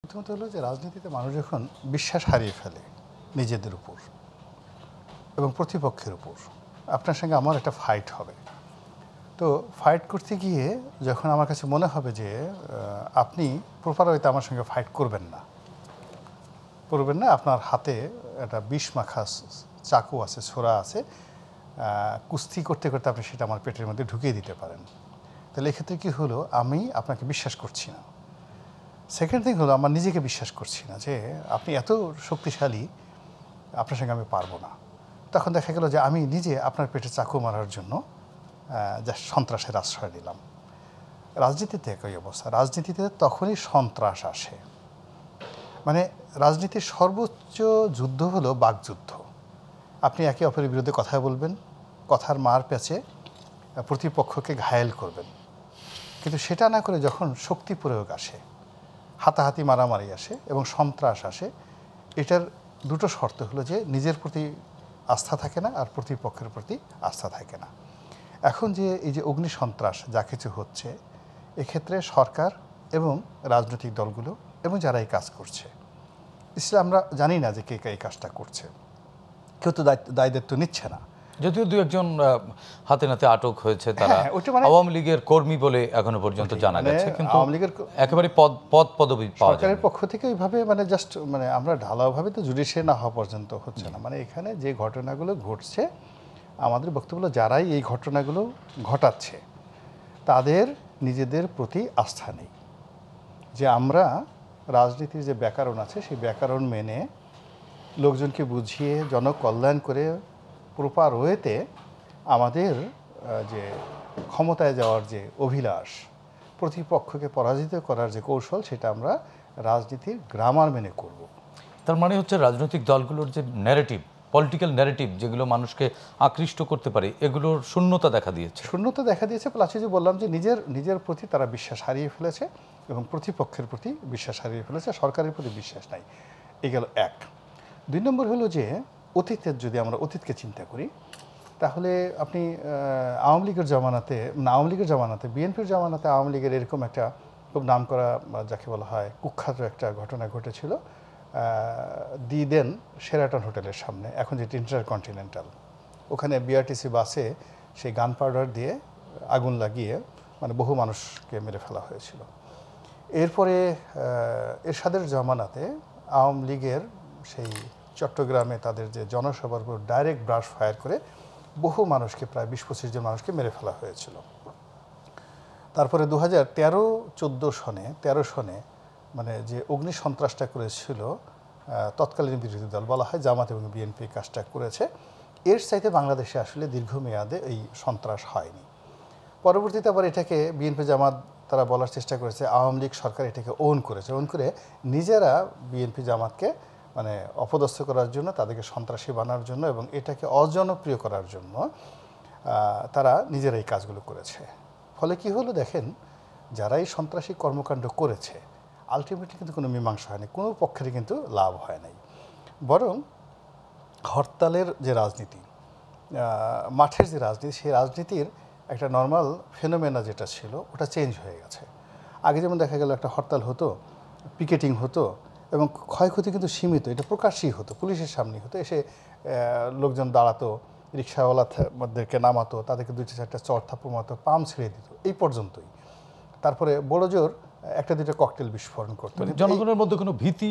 প্রথমত হলো যে রাজনীতিতে মানুষ যখন বিশ্বাস হারিয়ে ফেলে নিজেদের উপর এবং প্রতিপক্ষের উপর, আপনার সঙ্গে আমার একটা ফাইট হবে। তো ফাইট করতে গিয়ে যখন আমার কাছে মনে হবে যে আপনি প্রপার হয়তো আমার সঙ্গে ফাইট করবেন না, আপনার হাতে একটা বিষ মাখা চাকু আছে, ছোরা আছে, কুস্তি করতে করতে আপনি সেটা আমার পেটের মধ্যে ঢুকিয়ে দিতে পারেন। তাহলে এক্ষেত্রে কী হলো, আমি আপনাকে বিশ্বাস করছি না। সেকেন্ড থিং হলো, আমার নিজেকে বিশ্বাস করছি না যে আপনি এত শক্তিশালী, আপনার সঙ্গে আমি পারবো না। তখন দেখা গেল যে আমি নিজে আপনার পেটে চাকু মারার জন্য যা সন্ত্রাসের আশ্রয় নিলাম। রাজনীতিতে একই অবস্থা। রাজনীতিতে তখনই সন্ত্রাস আসে, মানে রাজনীতির সর্বোচ্চ যুদ্ধ হলো বাকযুদ্ধ। আপনি একে অপরের বিরুদ্ধে কথা বলবেন, কথার মার প্যাচে প্রতিপক্ষকে ঘায়েল করবেন, কিন্তু সেটা না করে যখন শক্তি প্রয়োগ আসে, হাতাহাতি মারামারি আসে এবং সন্ত্রাস আসে, এটার দুটো শর্ত হলো যে নিজের প্রতি আস্থা থাকে না আর প্রতিপক্ষের প্রতি আস্থা থাকে না। এখন যে এই যে অগ্নি সন্ত্রাস যা কিছু হচ্ছে, এক্ষেত্রে সরকার এবং রাজনৈতিক দলগুলো এবং যারা এই কাজ করছে, আমরা জানি না যে কে কে এই কাজটা করছে, কেউ তো দায় দায়িত্ব নিচ্ছে না। যদিও দু একজন হাতে নাতে আটক হয়েছে, তারা আওয়ামী লীগের কর্মী বলে এখনো পর্যন্ত জানা গেছে, কিন্তু আওয়ামী লীগের একেবারে পদবি সরকারের পক্ষ থেকে ওইভাবে মানে জাস্ট মানে আমরা ঢালাওভাবে তো জুডিশিয়ারি না হওয়া পর্যন্ত হচ্ছে না। মানে এখানে যে ঘটনাগুলো ঘটছে, আমাদের বক্তব্য হলো যারাই এই ঘটনাগুলো ঘটাচ্ছে তাদের নিজেদের প্রতি আস্থা নেই, যে আমরা রাজনীতির যে ব্যাকরণ আছে সেই ব্যাকরণ মেনে লোকজনকে বুঝিয়ে জনকল্যাণ করে প্রপার ওয়েতে আমাদের যে ক্ষমতায় যাওয়ার যে অভিলাষ, প্রতিপক্ষকে পরাজিত করার যে কৌশল, সেটা আমরা রাজনীতির গ্রামার মেনে করব। তার মানে হচ্ছে রাজনৈতিক দলগুলোর যে ন্যারেটিভ, পলিটিক্যাল ন্যারেটিভ যেগুলো মানুষকে আকৃষ্ট করতে পারে, এগুলোর শূন্যতা দেখা দিয়েছে। প্লাস যে বললাম যে নিজের প্রতি তারা বিশ্বাস হারিয়ে ফেলেছে এবং প্রতিপক্ষের প্রতি বিশ্বাস হারিয়ে ফেলেছে, সরকারের প্রতি বিশ্বাস নাই। এই গেল এক। 2 নম্বর হলো যে অতীতের, যদি আমরা অতীতকে চিন্তা করি, তাহলে আপনি আওয়ামী লীগের জামানাতে বিএনপির জামানাতে আওয়ামী লীগের এরকম একটা খুব নাম করা, যাকে বলা হয় কুখ্যাত একটা ঘটনা ঘটেছিল দেন শেরাটন হোটেলের সামনে, এখন যেটি ইন্টারকন্টিনেন্টাল, ওখানে বিআরটিসি বাসে সেই গান পাউডার দিয়ে আগুন লাগিয়ে মানে বহু মানুষকে মেরে ফেলা হয়েছিল। এরপরে এরশাদের জামানাতে আওয়ামী লীগের সেই চট্টগ্রামে তাদের যে জনসভার উপর ডাইরেক্ট ব্রাশ ফায়ার করে বহু মানুষকে, প্রায় 20-25 জন মানুষকে মেরে ফেলা হয়েছিল। তারপরে 2013 সনে মানে যে অগ্নি সন্ত্রাসটা করেছিল তৎকালীন বিরোধী দল, বলা হয় জামাত এবং বিএনপি কাজটা করেছে। এর চাইতে বাংলাদেশে আসলে দীর্ঘমেয়াদে এই সন্ত্রাস হয়নি। পরবর্তীতে আবার এটাকে বিএনপি জামাত তারা বলার চেষ্টা করেছে, আওয়ামী লীগ সরকার এটাকে ওন করে নিজেরা বিএনপি জামাতকে মানে অপদস্থ করার জন্য, তাদেরকে সন্ত্রাসী বানার জন্য এবং এটাকে অজনপ্রিয় করার জন্য তারা নিজেরাই কাজগুলো করেছে। ফলে কি হলো দেখেন, যারা এই সন্ত্রাসী কর্মকাণ্ড করেছে আলটিমেটলি কিন্তু কোনো মীমাংসা হয়নি, কোনো পক্ষেরই কিন্তু লাভ হয় নাই, বরং হরতালের যে রাজনীতি, মাঠের যে রাজনীতি, সেই রাজনীতির একটা নর্মাল ফেনোমেনা যেটা ছিল ওটা চেঞ্জ হয়ে গেছে। আগে যেমন দেখা গেল একটা হরতাল হতো, পিকেটিং হতো এবং ক্ষয়ক্ষতি কিন্তু সীমিত, এটা প্রকাশ্যই হতো, পুলিশের সামনেই হতো, এসে লোকজন দাঁড়াতো, রিক্সাওয়ালাদেরকে নামাতো, তাদেরকে 2-4টা চড় থাপ্পড় মারতো, পাম ছেড়ে দিত, এই পর্যন্তই। তারপরে বড় জোর 1-2টা ককটেল বিস্ফোরণ করতো, জনগণের মধ্যে কোনো ভীতি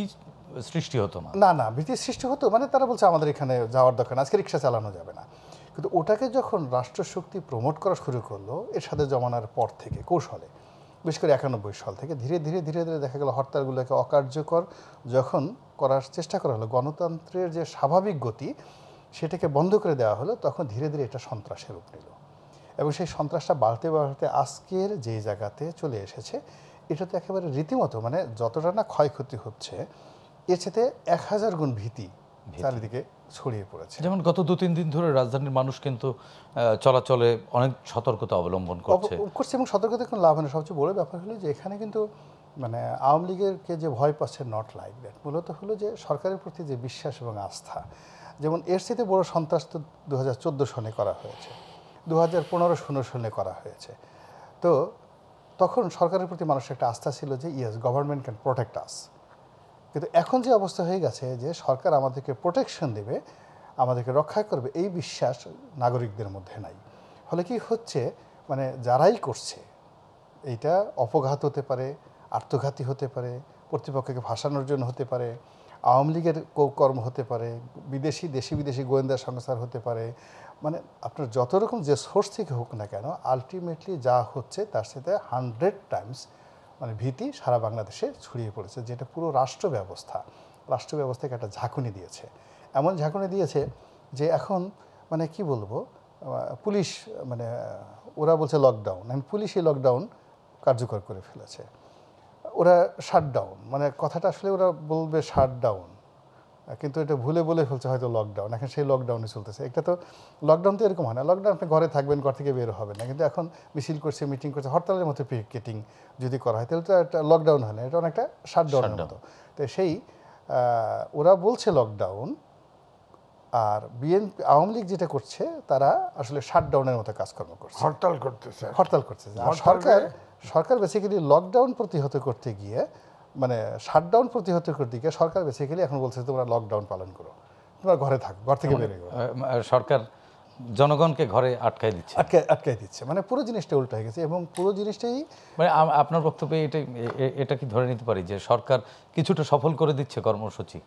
সৃষ্টি হতো না, ভীতির সৃষ্টি হতো, মানে তারা বলছে আমাদের এখানে যাওয়ার দরকার না, আজকে রিক্সা চালানো যাবে না। কিন্তু ওটাকে যখন রাষ্ট্রশক্তি প্রমোট করা শুরু করলো এর সাথে জমানার পর থেকে কৌশলে, বিশেষ করে 91 সাল থেকে ধীরে ধীরে দেখা গেল হরতালগুলোকে অকার্যকর যখন করার চেষ্টা করা হলো, গণতন্ত্রের যে স্বাভাবিক গতি সেটাকে বন্ধ করে দেওয়া হলো, তখন ধীরে ধীরে এটা সন্ত্রাসের রূপ নিল এবং সেই সন্ত্রাসটা বাড়তে আজকের যে জায়গাতে চলে এসেছে, এটা তো একেবারে রীতিমতো মানে যতটা না ক্ষয়ক্ষতি হচ্ছে এর সাথে 1000 গুণ ভীতি চারিদিকে ছড়িয়ে পড়েছে। যেমন গত 2-3 দিন ধরে রাজধানীর মানুষ কিন্তু চলাচলে অনেক সতর্কতা অবলম্বন করছে এবং সতর্কতা কোনো লাভ হয় না। সবচেয়ে বড় ব্যাপার হলো যে এখানে কিন্তু মানে আওয়ামী লীগেরকে যে ভয় পাচ্ছে নট লাইক দ্যাট, মূলত হলো যে সরকারের প্রতি যে বিশ্বাস এবং আস্থা। যেমন এর সাথে বড় সন্ত্রাস তো 2014 সনে করা হয়েছে, 2015-16 সনে করা হয়েছে। তো তখন সরকারের প্রতি মানুষের একটা আস্থা ছিল যে ইয়েস, গভর্নমেন্ট ক্যান প্রোটেক্ট আস, কিন্তু এখন যে অবস্থা হয়ে গেছে যে সরকার আমাদেরকে প্রোটেকশন দেবে, আমাদেরকে রক্ষা করবে, এই বিশ্বাস নাগরিকদের মধ্যে নাই। ফলে কি হচ্ছে, মানে যারাই করছে এইটা অপঘাত হতে পারে, আত্মঘাতী হতে পারে, প্রতিপক্ষকে ভাসানোর জন্য হতে পারে, আওয়ামী লীগের কর্ম হতে পারে, দেশি বিদেশি গোয়েন্দা সংস্থার হতে পারে, মানে আপনার যত রকম যে সোর্স থেকে হোক না কেন, আলটিমেটলি যা হচ্ছে তার সাথে 100 টাইমস মানে ভীতি সারা বাংলাদেশে ছড়িয়ে পড়েছে, যেটা পুরো রাষ্ট্র ব্যবস্থাকে একটা ঝাঁকুনি দিয়েছে। এমন ঝাঁকুনি দিয়েছে যে এখন মানে কি বলবো, পুলিশ মানে ওরা বলছে লকডাউন, পুলিশই লকডাউন কার্যকর করে ফেলেছে। ওরা শাটডাউন, মানে কথাটা আসলে ওরা বলবে শাটডাউন, কিন্তু এটা ভুলে বলে ফেলছে হয়তো লকডাউন। এখন সেই লকডাউনে চলতেছে। একটা তো লকডাউন তো এরকম হয় না, লকডাউন আপনি ঘরে থাকবেন, ঘর থেকে বের হবেন না, কিন্তু এখন মিছিল করছে, মিটিং করছে, হরতালের মতো পিকেটিং যদি করা হয় তাহলে তো একটা লকডাউন হয় না, এটা অনেকটা শাটডাউনের মতো। তো সেই ওরা বলছে লকডাউন, আর আওয়ামী লীগ যেটা করছে তারা আসলে শাটডাউনের মতো কাজকর্ম করছে, হরতাল করতেছে। আর সরকার বেসিক্যালি লকডাউন প্রতিহত করতে গিয়ে, মানে শাটডাউন প্রতিহত করতে গিয়ে সরকার বেসিক্যালি এখন বলছে তোমরা লকডাউন পালন করো, তোমরা ঘরে থাকো, ঘর থেকে বেরিয়ে করো। সরকার জনগণকে ঘরে আটকাই দিচ্ছে, মানে পুরো জিনিসটা উল্টো হয়ে গেছে। এবং পুরো জিনিসটাই মানে আপনার বক্তব্যে এটা কি ধরে নিতে পারি যে সরকার কিছুটা সফল করে দিচ্ছে কর্মসূচি?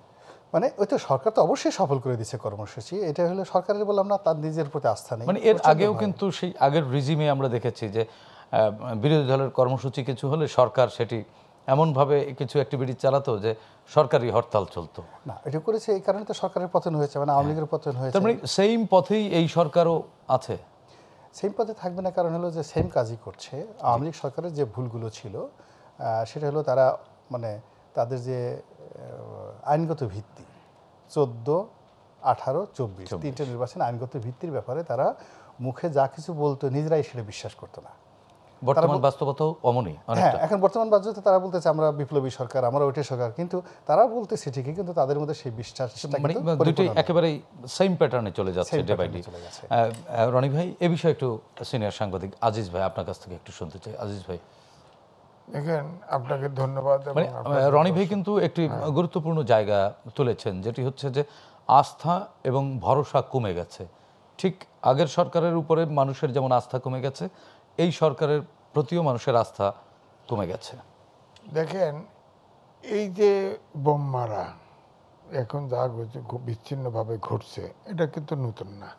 মানে ওই তো সরকার তো অবশ্যই সফল করে দিচ্ছে কর্মসূচি, এটা হলো সরকারের বললাম না, তার নিজের প্রতি আস্থা নেই। মানে এর আগেও কিন্তু সেই আগের রিজিমে আমরা দেখেছি যে বিরোধী দলের কর্মসূচি কিছু হলে সরকার সেটি এমনভাবে কিছু অ্যাক্টিভিটি চালাতো যে সরকারি হরতাল চলতো না। এটা করেছে এই কারণে তো সরকারের পতন হয়েছে, মানে আওয়ামী লীগের পতন হয়েছে। তার মানে সেম পথেই এই সরকারও আছে। সেম পথে থাকবে না, কারণ হলো যে সেম কাজই করছে। আওয়ামী লীগ সরকারের যে ভুলগুলো ছিল সেটা হলো তারা মানে তাদের যে আইনগত ভিত্তি 14, 18, 24 তিনটে নির্বাচন আইনগত ভিত্তির ব্যাপারে তারা মুখে যা কিছু বলতো নিজেরাই সেটা বিশ্বাস করতো না। বর্তমান বাস্তবতাও অমনি। হ্যাঁ, এখন বর্তমান বাস্তবতা তারা বলতেছে আমরা বিপ্লবী সরকার, আমরা ওইটাই সরকার, কিন্তু তারা বলতেছে ঠিকই, কিন্তু তাদের মধ্যে সেই বিশ্বাসটা মানে দুটোই একেবারেই সেম প্যাটার্নে চলে যাচ্ছে ডে বাই ডে। রনি ভাই, এ বিষয়ে একটু সিনিয়র সাংবাদিক আজিজ ভাই আপনার কাছ থেকে একটু শুনতে চাই। আজিজ ভাই, দেখেন, আপনাকে ধন্যবাদ। মানে রনি ভাই কিন্তু একটি গুরুত্বপূর্ণ জায়গা তুলেছেন, যেটি হচ্ছে যে আস্থা এবং ভরসা কমে গেছে। ঠিক আগের সরকারের উপরে মানুষের যেমন আস্থা কমে গেছে, এই সরকারের প্রতিও মানুষের আস্থা কমে গেছে। দেখেন, এই যে বোম মারা এখন যা খুব বিচ্ছিন্নভাবে ঘটছে, এটা কিন্তু নতুন না।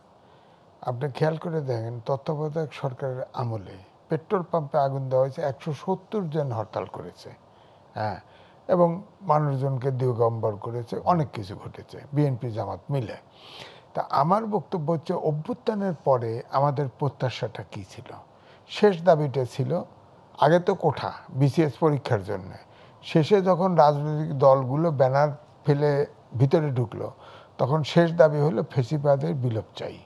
আপনি খেয়াল করে দেখেন, তত্ত্বাবধায়ক সরকারের আমলে পেট্রোল পাম্পে আগুন দেওয়া হয়েছে, 170 জন হরতাল করেছে, হ্যাঁ, এবং মানুষজনকে দিগম্বর করেছে, অনেক কিছু ঘটেছে বিএনপি জামাত মিলে। তা আমার বক্তব্য হচ্ছে, অভ্যুত্থানের পরে আমাদের প্রত্যাশাটা কী ছিল? শেষ দাবিটা ছিল, আগে তো কোঠা বিসিএস পরীক্ষার জন্য, শেষে যখন রাজনৈতিক দলগুলো ব্যানার ফেলে ভিতরে ঢুকলো, তখন শেষ দাবি হলো ফ্যাসিবাদের বিলোপ চাই।